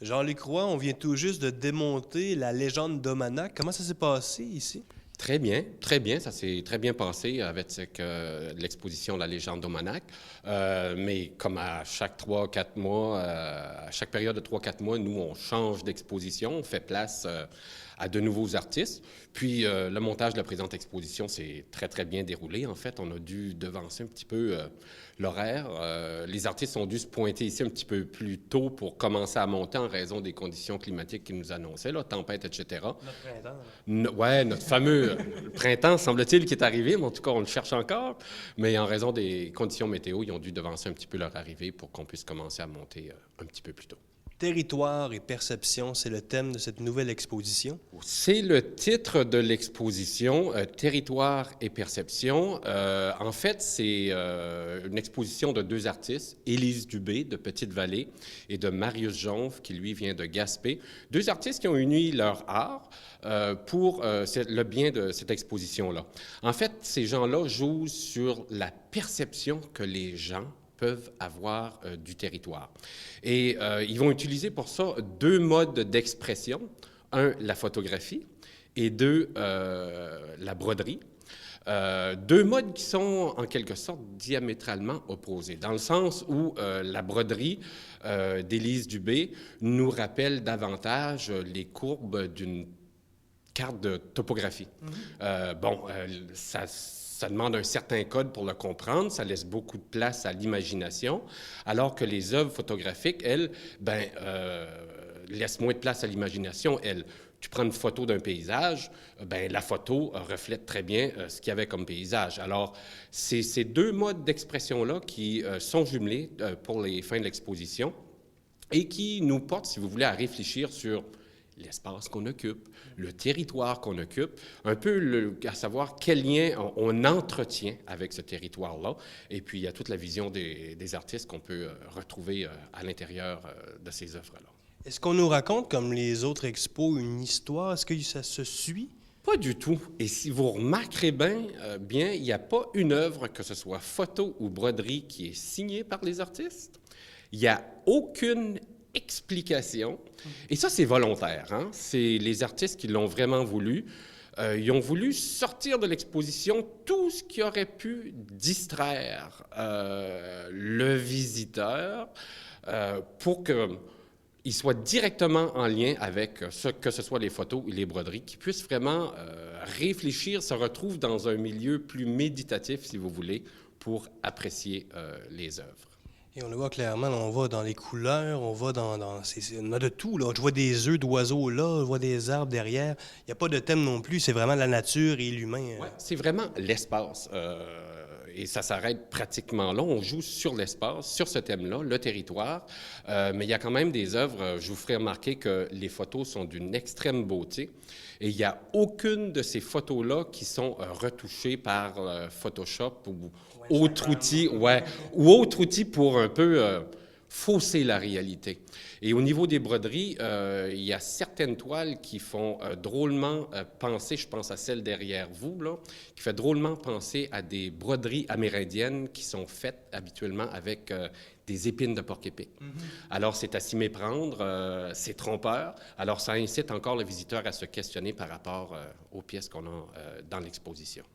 Jean-Luc Roy, on vient tout juste de démonter la légende d'Omanac. Comment ça s'est passé ici? Très bien, très bien. Ça s'est très bien passé avec l'exposition La légende d'Omanak. Mais comme à chaque 3-4 mois, à chaque période de 3-4 mois, nous, on change d'exposition, on fait place à de nouveaux artistes. Puis le montage de la présente exposition s'est très, très bien déroulé. En fait, on a dû devancer un petit peu l'horaire. Les artistes ont dû se pointer ici un petit peu plus tôt pour commencer à monter en raison des conditions climatiques qu'ils nous annonçaient, là, tempête, etc. Notre printemps. Ouais, notre fameux printemps, semble-t-il, qui est arrivé, mais en tout cas, on le cherche encore. Mais en raison des conditions météo, ils ont dû devancer un petit peu leur arrivée pour qu'on puisse commencer à monter un petit peu plus tôt. Territoire et perception, c'est le thème de cette nouvelle exposition. C'est le titre de l'exposition, Territoire et perception. En fait, c'est une exposition de deux artistes, Élise Dubé de Petite-Vallée et de Marius Jonve, qui lui vient de Gaspé. Deux artistes qui ont uni leur art pour le bien de cette exposition-là. En fait, ces gens-là jouent sur la perception que les gens peuvent avoir du territoire. Et ils vont utiliser pour ça deux modes d'expression. Un, la photographie, et deux, la broderie. Deux modes qui sont en quelque sorte diamétralement opposés, dans le sens où la broderie d'Élise Dubé nous rappelle davantage les courbes d'une carte de topographie. Ça demande un certain code pour le comprendre, ça laisse beaucoup de place à l'imagination, alors que les œuvres photographiques, elles, laissent moins de place à l'imagination. Elles, tu prends une photo d'un paysage, la photo reflète très bien ce qu'il y avait comme paysage. Alors, c'est ces deux modes d'expression-là qui sont jumelés pour les fins de l'exposition et qui nous portent, si vous voulez, à réfléchir sur l'espace qu'on occupe, le territoire qu'on occupe, un peu à savoir quel lien on entretient avec ce territoire-là. Et puis, il y a toute la vision des artistes qu'on peut retrouver à l'intérieur de ces œuvres-là. Est-ce qu'on nous raconte, comme les autres expos, une histoire? Est-ce que ça se suit? Pas du tout. Et si vous remarquerez bien, il n'y a pas une œuvre, que ce soit photo ou broderie, qui est signée par les artistes. Il n'y a aucune explication. Et ça, c'est volontaire. Hein? C'est les artistes qui l'ont vraiment voulu. Ils ont voulu sortir de l'exposition tout ce qui aurait pu distraire le visiteur pour qu'il soit directement en lien avec que ce soit les photos ou les broderies, qui puissent vraiment réfléchir, se retrouvent dans un milieu plus méditatif, si vous voulez, pour apprécier les œuvres. Et on le voit clairement, là, on va dans les couleurs, on va on a de tout, là. Je vois des œufs d'oiseaux là, je vois des arbres derrière. Il n'y a pas de thème non plus, c'est vraiment la nature et l'humain. Ouais, c'est vraiment l'espace. Et ça s'arrête pratiquement là. On joue sur l'espace, sur ce thème-là, le territoire. Mais il y a quand même des œuvres, je vous ferai remarquer que les photos sont d'une extrême beauté. Et il n'y a aucune de ces photos-là qui sont retouchées par Photoshop ou autre outil, ou autre outil pour un peu fausser la réalité. Et au niveau des broderies, il y a certaines toiles qui font drôlement penser, je pense à celle derrière vous, là, qui fait drôlement penser à des broderies amérindiennes qui sont faites habituellement avec des épines de porc-épic. Alors, c'est à s'y méprendre, c'est trompeur. Alors, ça incite encore le visiteur à se questionner par rapport aux pièces qu'on a dans l'exposition.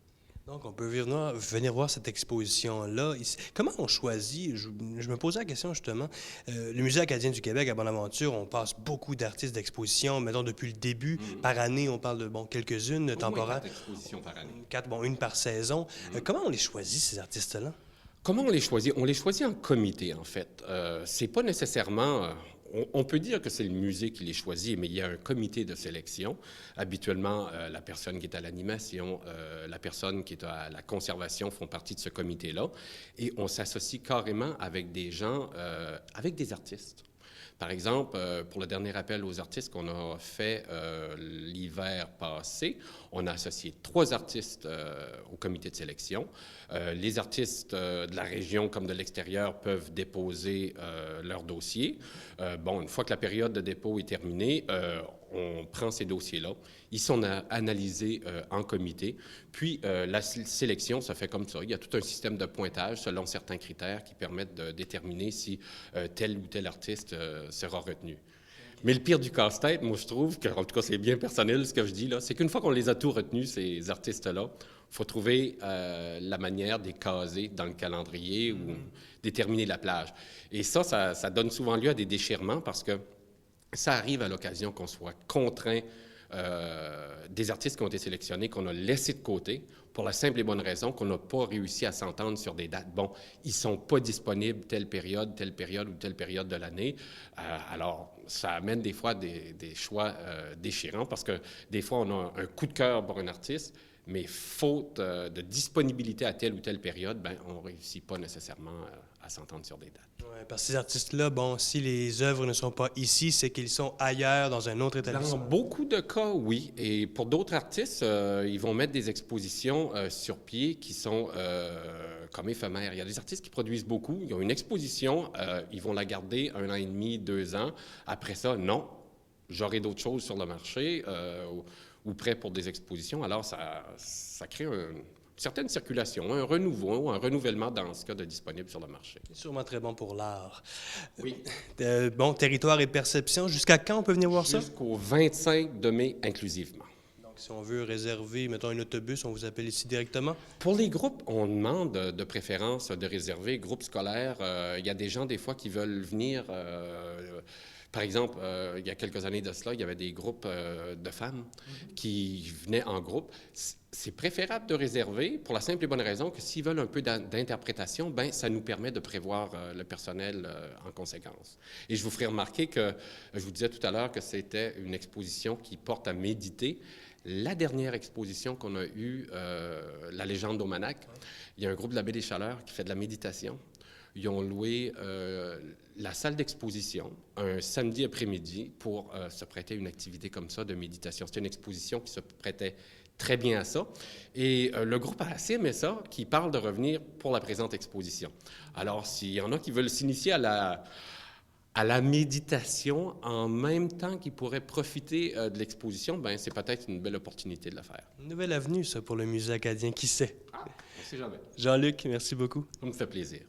Donc, on peut venir voir cette exposition-là. Comment on choisit? Je me posais la question justement. Le Musée acadien du Québec à Bonaventure, on passe beaucoup d'artistes d'exposition. Mettons, depuis le début, par année, on parle de quelques-unes temporaires. 4 expositions par année. 4, une par saison. Comment on les choisit, ces artistes-là? Comment on les choisit? On les choisit en comité, en fait. C'est pas nécessairement... on peut dire que c'est le musée qui les choisit, mais il y a un comité de sélection. Habituellement, la personne qui est à l'animation, la personne qui est à la conservation font partie de ce comité-là. Et on s'associe carrément avec des gens, avec des artistes. Par exemple, pour le dernier appel aux artistes qu'on a fait l'hiver passé, on a associé 3 artistes au comité de sélection. Les artistes de la région comme de l'extérieur peuvent déposer leur dossier. Une fois que la période de dépôt est terminée, on prend ces dossiers-là. Ils sont analysés en comité. Puis, la sélection se fait comme ça. Il y a tout un système de pointage selon certains critères qui permettent de déterminer si tel ou tel artiste sera retenu. Mais le pire du casse-tête, moi, je trouve, que, en tout cas, c'est bien personnel ce que je dis là, c'est qu'une fois qu'on les a tous retenus, ces artistes-là, il faut trouver la manière de les caser dans le calendrier ou déterminer la plage. Et ça donne souvent lieu à des déchirements parce que ça arrive à l'occasion qu'on soit contraint des artistes qui ont été sélectionnés, qu'on a laissés de côté pour la simple et bonne raison qu'on n'a pas réussi à s'entendre sur des dates. Bon, ils ne sont pas disponibles telle période ou telle période de l'année. Alors, ça amène des fois des choix déchirants parce que des fois, on a un coup de cœur pour un artiste, mais faute de disponibilité à telle ou telle période, ben, on ne réussit pas nécessairement à s'entendre sur des dates. Ouais, parce que ces artistes-là, bon, si les œuvres ne sont pas ici, c'est qu'ils sont ailleurs, dans un autre Dans établissement. beaucoup de cas, oui. Et pour d'autres artistes, ils vont mettre des expositions sur pied qui sont comme éphémères. Il y a des artistes qui produisent beaucoup, ils ont une exposition, ils vont la garder 1 an et demi, 2 ans. Après ça, non, j'aurai d'autres choses sur le marché ou prêt pour des expositions. Alors, ça crée une certaine circulation, un renouveau, un renouvellement dans ce cas de disponible sur le marché. C'est sûrement très bon pour l'art. Oui. Bon, territoire et perception, jusqu'à quand on peut venir voir ça? Jusqu'au 25 de mai inclusivement. Donc, si on veut réserver, mettons, un autobus, on vous appelle ici directement? Pour les groupes, on demande de préférence de réserver. Groupes scolaires, il y a des gens, des fois, qui veulent venir. Par exemple, il y a quelques années de cela, il y avait des groupes de femmes qui venaient en groupe. C'est préférable de réserver pour la simple et bonne raison que s'ils veulent un peu d'interprétation, ben ça nous permet de prévoir le personnel en conséquence. Et je vous ferai remarquer que, je vous disais tout à l'heure que c'était une exposition qui porte à méditer. La dernière exposition qu'on a eue, La légende d'Omanac, il y a un groupe de la Baie des Chaleurs qui fait de la méditation. Ils ont loué la salle d'exposition un samedi après-midi pour se prêter à une activité comme ça de méditation. C'était une exposition qui se prêtait très bien à ça. Et le groupe a assez aimé ça, qui parle de revenir pour la présente exposition. Alors, s'il y en a qui veulent s'initier à la méditation en même temps qu'ils pourraient profiter de l'exposition, ben c'est peut-être une belle opportunité de le faire. Une nouvelle avenue, ça, pour le Musée acadien, qui sait? Ah, on ne sait jamais. Jean-Luc, merci beaucoup. Ça me fait plaisir.